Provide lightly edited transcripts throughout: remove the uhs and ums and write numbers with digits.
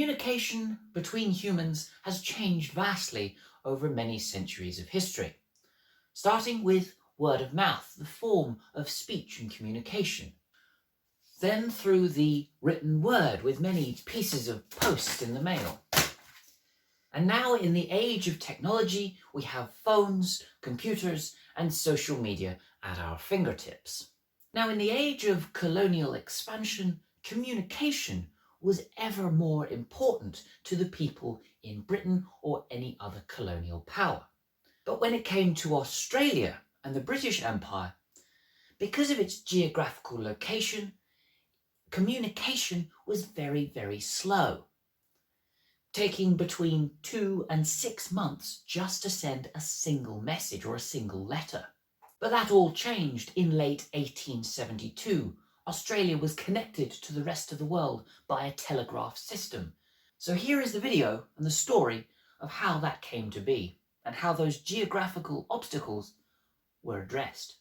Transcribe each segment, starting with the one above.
Communication between humans has changed vastly over many centuries of history, starting with word of mouth, the form of speech and communication, then through the written word with many pieces of post in the mail. And now in the age of technology, we have phones, computers, and social media at our fingertips. Now in the age of colonial expansion, communication was ever more important to the people in Britain or any other colonial power. But when it came to Australia and the British Empire, because of its geographical location, communication was very, very slow, taking between 2 and 6 months just to send a single message or a single letter. But that all changed in late 1872. Australia was connected to the rest of the world by a telegraph system. So here is the video and the story of how that came to be and how those geographical obstacles were addressed.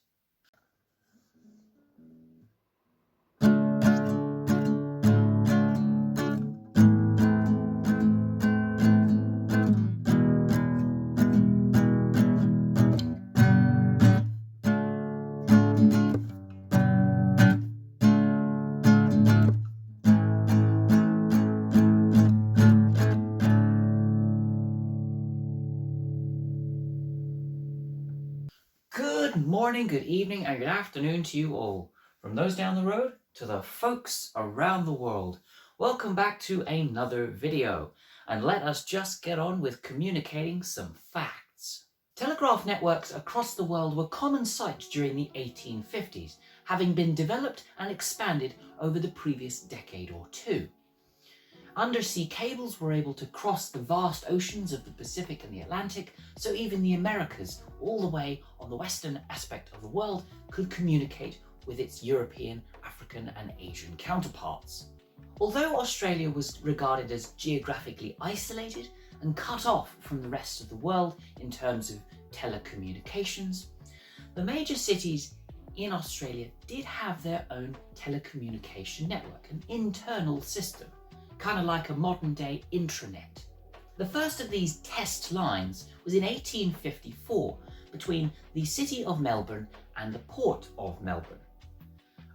Good morning, good evening, and good afternoon to you all. From those down the road to the folks around the world. Welcome back to another video, and let us just get on with communicating some facts. Telegraph networks across the world were common sight during the 1850s, having been developed and expanded over the previous decade or two. Undersea cables were able to cross the vast oceans of the Pacific and the Atlantic, so even the Americas, all the way on the western aspect of the world, could communicate with its European, African and Asian counterparts. Although Australia was regarded as geographically isolated and cut off from the rest of the world in terms of telecommunications, the major cities in Australia did have their own telecommunication network, an internal system, kind of like a modern day intranet. The first of these test lines was in 1854 between the city of Melbourne and the port of Melbourne.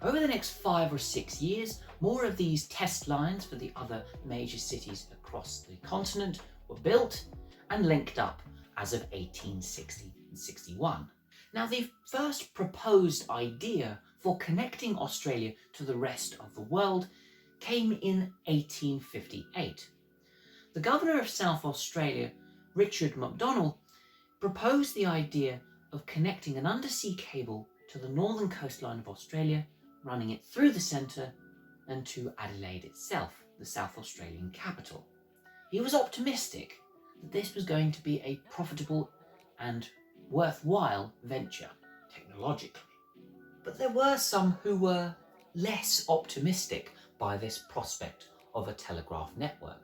Over the next 5 or 6 years, more of these test lines for the other major cities across the continent were built and linked up as of 1860 and 61. Now, the first proposed idea for connecting Australia to the rest of the world came in 1858. The governor of South Australia, John McDouall, proposed the idea of connecting an undersea cable to the northern coastline of Australia, running it through the centre and to Adelaide itself, the South Australian capital. He was optimistic that this was going to be a profitable and worthwhile venture technologically. But there were some who were less optimistic by this prospect of a telegraph network.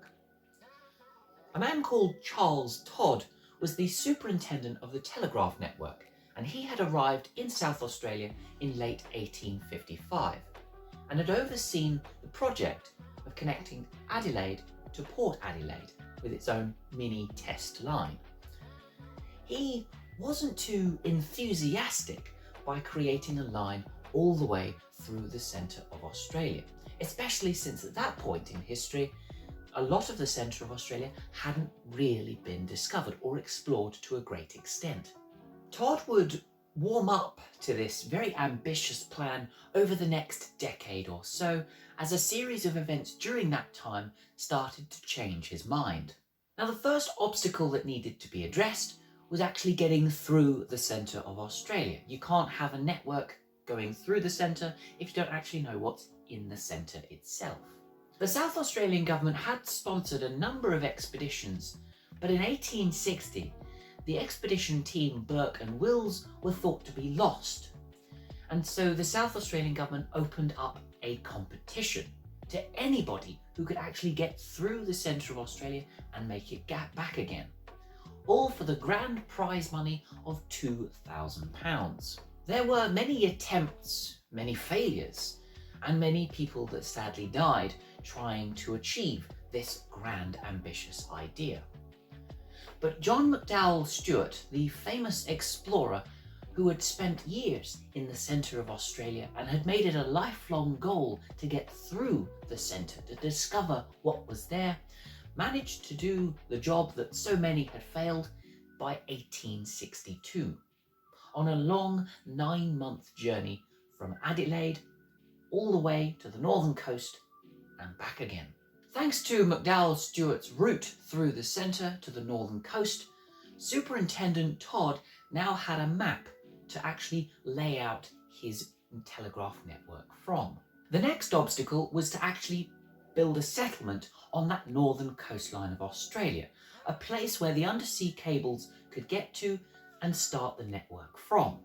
A man called Charles Todd was the superintendent of the telegraph network, and he had arrived in South Australia in late 1855 and had overseen the project of connecting Adelaide to Port Adelaide with its own mini test line. He wasn't too enthusiastic by creating a line all the way through the centre of Australia, especially since at that point in history, a lot of the centre of Australia hadn't really been discovered or explored to a great extent. Todd would warm up to this very ambitious plan over the next decade or so, as a series of events during that time started to change his mind. Now, the first obstacle that needed to be addressed was actually getting through the centre of Australia. You can't have a network going through the centre if you don't actually know what's in the centre itself. The South Australian government had sponsored a number of expeditions, but in 1860, the expedition team Burke and Wills were thought to be lost. And so the South Australian government opened up a competition to anybody who could actually get through the centre of Australia and make it back again, all for the grand prize money of £2,000. There were many attempts, many failures, and many people that sadly died trying to achieve this grand ambitious idea. But John McDouall Stuart, the famous explorer who had spent years in the centre of Australia and had made it a lifelong goal to get through the centre to discover what was there, managed to do the job that so many had failed by 1862, on a long 9-month journey from Adelaide all the way to the northern coast and back again. Thanks to McDouall Stuart's route through the centre to the northern coast, Superintendent Todd now had a map to actually lay out his telegraph network from. The next obstacle was to actually build a settlement on that northern coastline of Australia, a place where the undersea cables could get to and start the network from.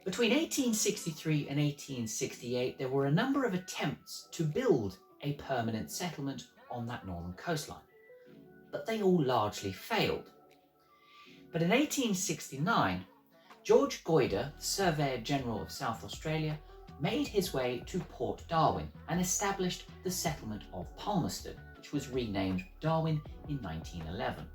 Between 1863 and 1868, there were a number of attempts to build a permanent settlement on that northern coastline, but they all largely failed. But in 1869, George Goyder, the Surveyor General of South Australia, made his way to Port Darwin and established the settlement of Palmerston, which was renamed Darwin in 1911.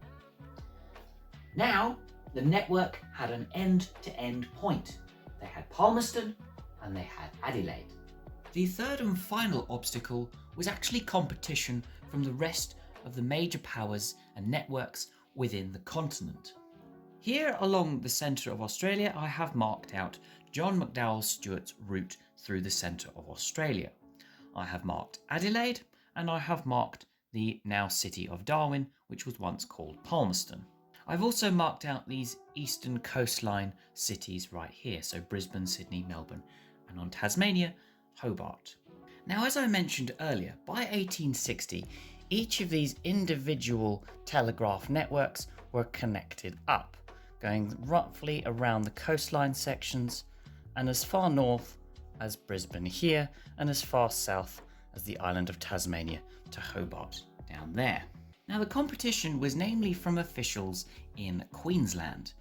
Now, the network had an end-to-end point. They had Palmerston and they had Adelaide. The third and final obstacle was actually competition from the rest of the major powers and networks within the continent. Here along the centre of Australia, I have marked out John McDouall Stuart's route through the centre of Australia. I have marked Adelaide and I have marked the now city of Darwin, which was once called Palmerston. I've also marked out these eastern coastline cities right here, so Brisbane, Sydney, Melbourne, and on Tasmania, Hobart. Now, as I mentioned earlier, by 1860, each of these individual telegraph networks were connected up, going roughly around the coastline sections and as far north as Brisbane here and as far south as the island of Tasmania to Hobart down there. Now, the competition was namely from officials in Queensland.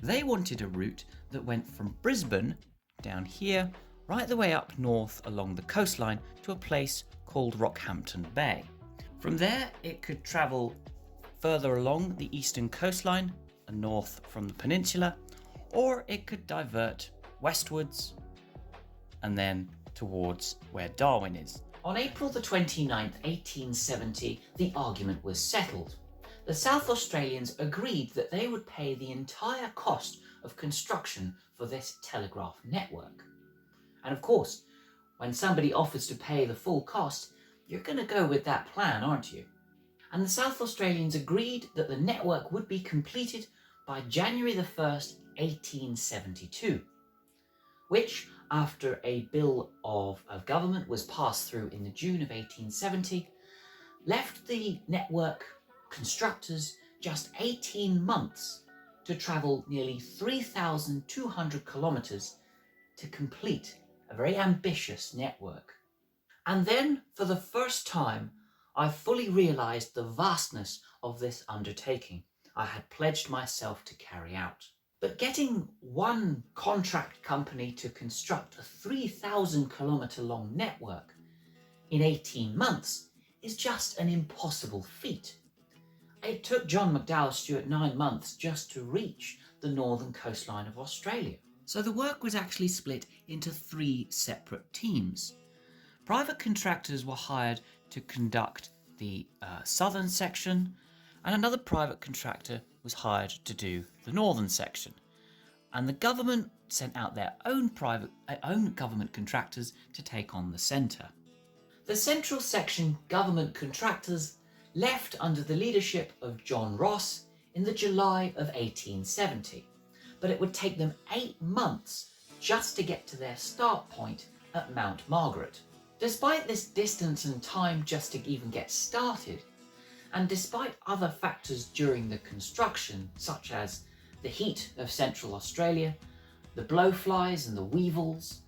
They wanted a route that went from Brisbane down here right the way up north along the coastline to a place called Rockhampton Bay. From there it could travel further along the eastern coastline and north from the peninsula, or it could divert westwards and then towards where Darwin is. On April the 29th, 1870, the argument was settled. The South Australians agreed that they would pay the entire cost of construction for this telegraph network. And of course, when somebody offers to pay the full cost, you're going to go with that plan, aren't you? And the South Australians agreed that the network would be completed by January the 1st, 1872, which, after a bill of government was passed through in the June of 1870, left the network constructors just 18 months to travel nearly 3,200 kilometres to complete a very ambitious network. And then, for the first time, I fully realised the vastness of this undertaking I had pledged myself to carry out. But getting one contract company to construct a 3,000 kilometre long network in 18 months is just an impossible feat. It took John McDouall Stuart 9 months just to reach the northern coastline of Australia. So the work was actually split into 3 separate teams. Private contractors were hired to conduct the southern section, and another private contractor was hired to do the northern section. And the government sent out their own government contractors to take on the centre. The central section government contractors left under the leadership of John Ross in the July of 1870, but it would take them 8 months just to get to their start point at Mount Margaret. Despite this distance and time just to even get started, and despite other factors during the construction, such as the heat of Central Australia, the blowflies and the weevils,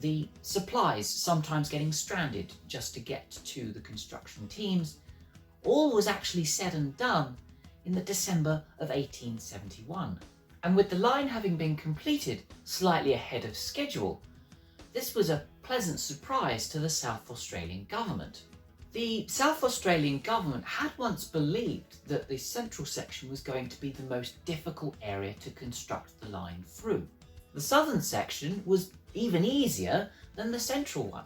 the supplies sometimes getting stranded just to get to the construction teams, all was actually said and done in the December of 1871. And with the line having been completed slightly ahead of schedule, this was a pleasant surprise to the South Australian government. The South Australian government had once believed that the central section was going to be the most difficult area to construct the line through. The southern section was even easier than the central one.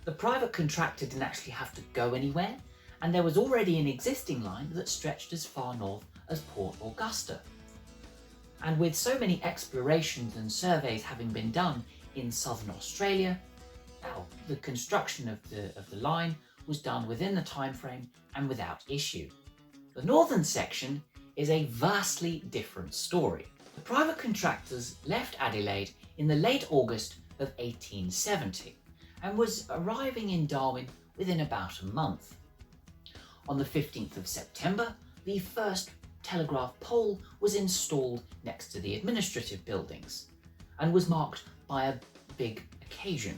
The private contractor didn't actually have to go anywhere, and there was already an existing line that stretched as far north as Port Augusta. And with so many explorations and surveys having been done in southern Australia, well, the construction of the line was done within the time frame and without issue. The northern section is a vastly different story. The private contractors left Adelaide in the late August of 1870 and was arriving in Darwin within about a month. On the 15th of September, the first telegraph pole was installed next to the administrative buildings and was marked by a big occasion.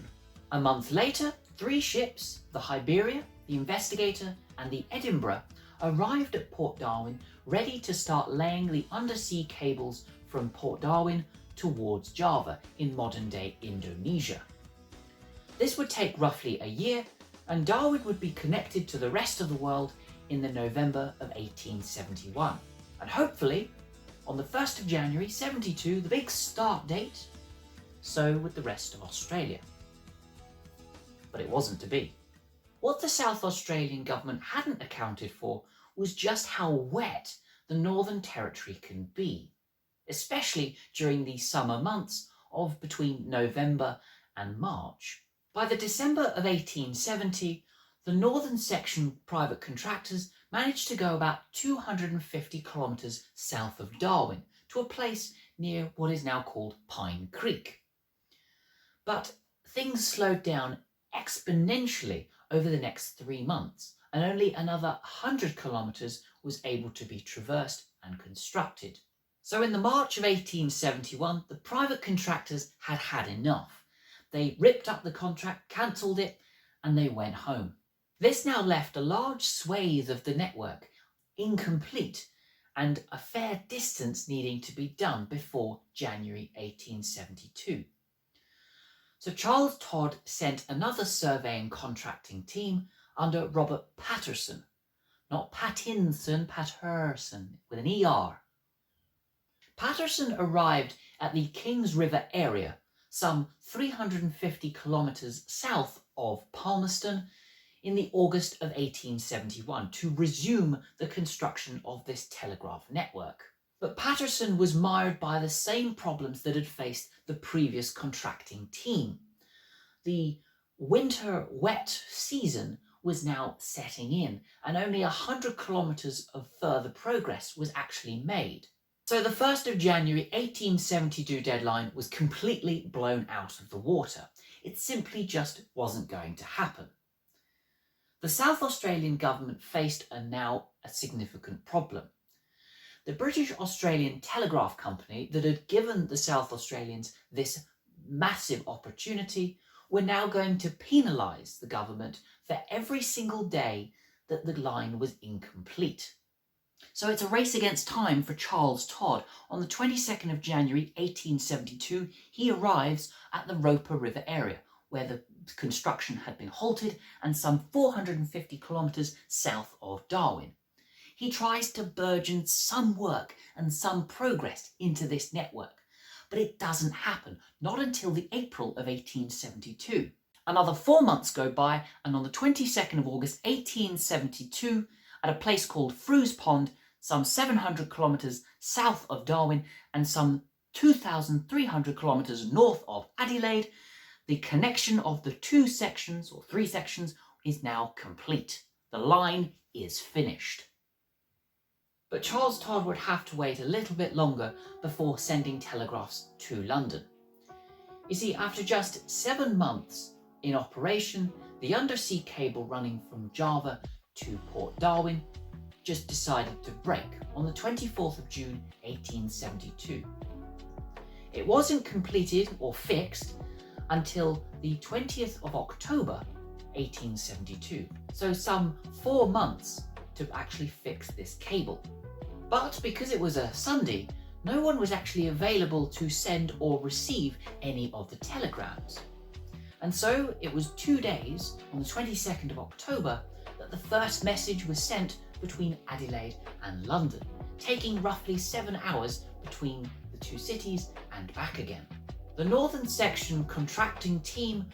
A month later, 3 ships, the Hiberia, the Investigator and the Edinburgh, arrived at Port Darwin ready to start laying the undersea cables from Port Darwin towards Java in modern-day Indonesia. This would take roughly a year, and Darwin would be connected to the rest of the world in the November of 1871. And hopefully, on the 1st of January 72, the big start date, so would the rest of Australia. But it wasn't to be. What the South Australian government hadn't accounted for was just how wet the Northern Territory can be, especially during the summer months of between November and March. By the December of 1870, the northern section private contractors managed to go about 250 kilometres south of Darwin to a place near what is now called Pine Creek. But things slowed down exponentially over the next 3 months, and only another 100 kilometres was able to be traversed and constructed. So in the March of 1871, the private contractors had had enough. They ripped up the contract, cancelled it, and they went home. This now left a large swathe of the network incomplete and a fair distance needing to be done before January 1872. So Charles Todd sent another surveying contracting team under Robert Patterson, not Pattinson, Patterson, with an ER. Patterson arrived at the Kings River area, some 350 kilometres south of Palmerston, in the August of 1871 to resume the construction of this telegraph network. But Patterson was mired by the same problems that had faced the previous contracting team. The winter wet season was now setting in, and only 100 kilometres of further progress was actually made. So the 1st of January 1872 deadline was completely blown out of the water. It simply just wasn't going to happen. The South Australian government faced a significant problem. The British Australian Telegraph Company that had given the South Australians this massive opportunity were now going to penalise the government for every single day that the line was incomplete. So it's a race against time for Charles Todd. On the 22nd of January 1872, he arrives at the Roper River area, where the construction had been halted and some 450 kilometres south of Darwin. He tries to burgeon some work and some progress into this network, but it doesn't happen, not until the April of 1872. Another 4 months go by, and on the 22nd of August 1872, at a place called Frews Pond, some 700 kilometres south of Darwin and some 2,300 kilometres north of Adelaide, the connection of the 2 sections, or 3 sections, is now complete. The line is finished. But Charles Todd would have to wait a little bit longer before sending telegraphs to London. You see, after just 7 months in operation, the undersea cable running from Java to Port Darwin just decided to break on the 24th of June 1872. It wasn't completed or fixed until the 20th of October 1872, so some 4 months to actually fix this cable. But because it was a Sunday, no one was actually available to send or receive any of the telegrams. And so it was 2 days, on the 22nd of October, that that the first message was sent between Adelaide and London, taking roughly 7 hours between the two cities and back again. The Northern Section contracting team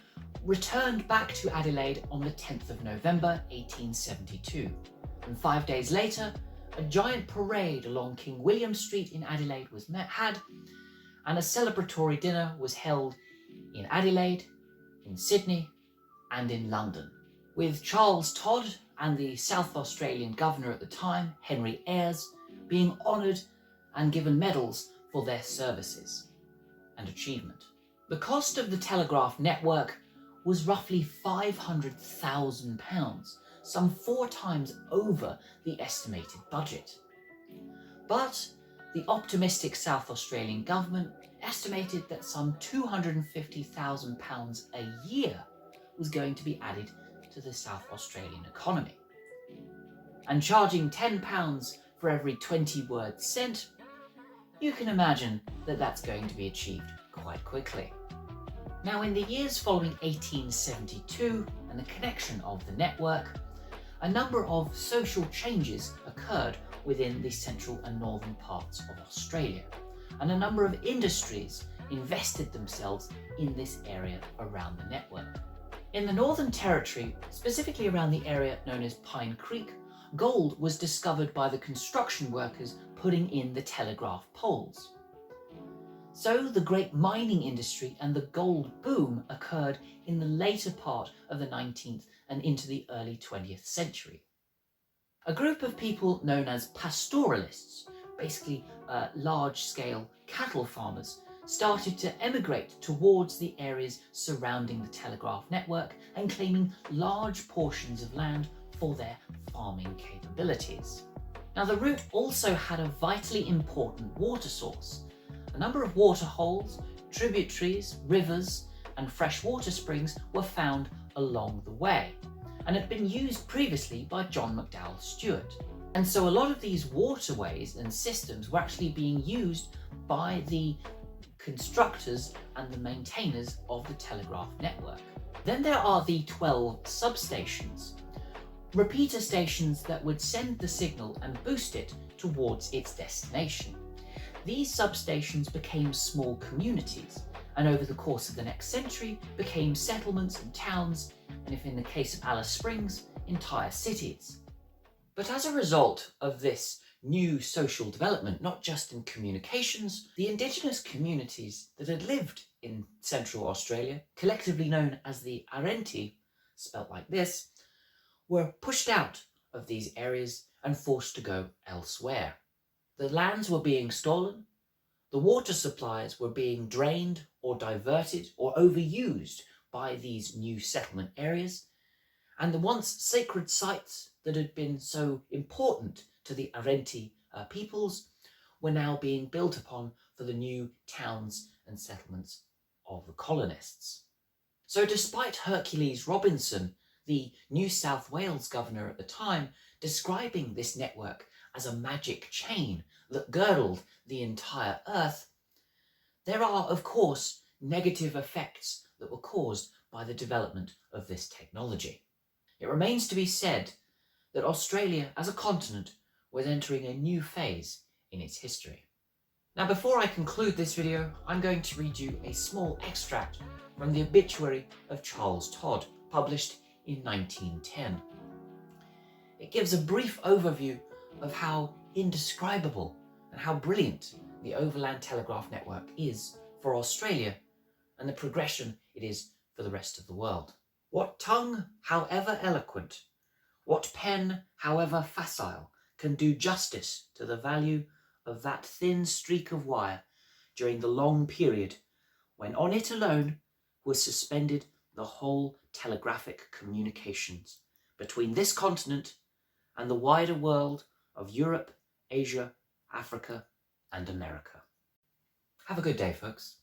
returned back to Adelaide on the 10th of November 1872, and 5 days later, a giant parade along King William Street in Adelaide was had, and a celebratory dinner was held in Adelaide, in Sydney, and in London, with Charles Todd and the South Australian Governor at the time, Henry Ayres, being honoured and given medals for their services and achievement. The cost of the telegraph network was roughly £500,000, some 4 times over the estimated budget. But the optimistic South Australian government estimated that some £250,000 a year was going to be added to the South Australian economy. And charging £10 for every 20 words sent, you can imagine that that's going to be achieved quite quickly. Now, in the years following 1872 and the connection of the network, a number of social changes occurred within the central and northern parts of Australia, and a number of industries invested themselves in this area around the network. In the Northern Territory, specifically around the area known as Pine Creek, gold was discovered by the construction workers putting in the telegraph poles. So the great mining industry and the gold boom occurred in the later part of the 19th and into the early 20th century. A group of people known as pastoralists, basically large-scale cattle farmers, started to emigrate towards the areas surrounding the telegraph network and claiming large portions of land for their farming capabilities. Now, the route also had a vitally important water source. A number of water holes, tributaries, rivers, and freshwater springs were found along the way, and had been used previously by John McDouall Stuart. And so a lot of these waterways and systems were actually being used by the constructors and the maintainers of the telegraph network. Then there are the 12 substations, repeater stations that would send the signal and boost it towards its destination. These substations became small communities, and over the course of the next century became settlements and towns, and if in the case of Alice Springs, entire cities. But as a result of this new social development, not just in communications, the indigenous communities that had lived in Central Australia, collectively known as the Arenti, spelt like this, were pushed out of these areas and forced to go elsewhere. The lands were being stolen, the water supplies were being drained or diverted or overused by these new settlement areas, and the once sacred sites that had been so important to the Arenti peoples were now being built upon for the new towns and settlements of the colonists. So despite Hercules Robinson, the New South Wales governor at the time, describing this network as a magic chain that girdled the entire earth, there are, of course, negative effects that were caused by the development of this technology. It remains to be said that Australia as a continent was entering a new phase in its history. Now, before I conclude this video, I'm going to read you a small extract from the obituary of Charles Todd, published in 1910. It gives a brief overview of how indescribable and how brilliant the Overland Telegraph network is for Australia and the progression it is for the rest of the world. What tongue, however eloquent, what pen, however facile, can do justice to the value of that thin streak of wire during the long period when on it alone was suspended the whole telegraphic communications between this continent and the wider world of Europe, Asia, Africa, and America. Have a good day, folks.